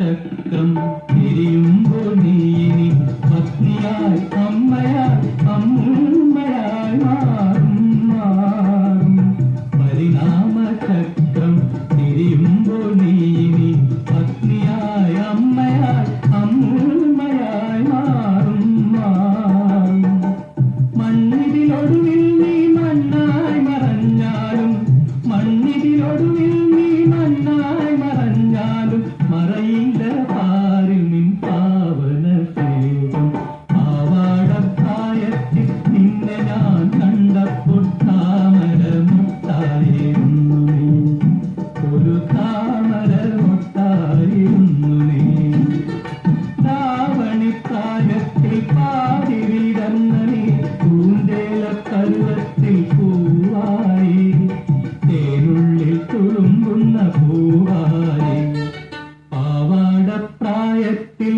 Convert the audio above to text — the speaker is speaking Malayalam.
ചക്രം തിരിയുമ്പോൾ നീ ഇനി പത്നിയായി അമ്മയായി അമ്മൂമ്മയായി മാറും മാറും. പരിണാമചക്രം തിരിയുമ്പോൾ നീ ഇനി പത്നിയായി അമ്മയായി അമ്മൂമ്മയായി മാറും മാറും. മണ്ണിതിലൊടുവിൽ നീ മണ്ണായി മറഞ്ഞാലും മണ്ണിതിലൊടുവിൽ നീ മണ്ണായി മറഞ്ഞാലും മറയില്ല പാരിൽ നിൻ പാവന സ്നേഹം. പാവാടപ്രായത്തിൽ നിന്നെ ഞാൻ കണ്ടപ്പോൾ താമര മുട്ടായിരുന്നു നീ, ഒരു താമര മുട്ടായിരുന്നു നീ. ധാവണിപ്രായത്തിൽ പാടി വിടർന്ന നീ പൂന്തേല പരുവത്തിൽ പൂവായി, തേനുള്ളിൽ തുളുമ്പുന്ന പൂവായി. പാവാടപ്രായത്തിൽ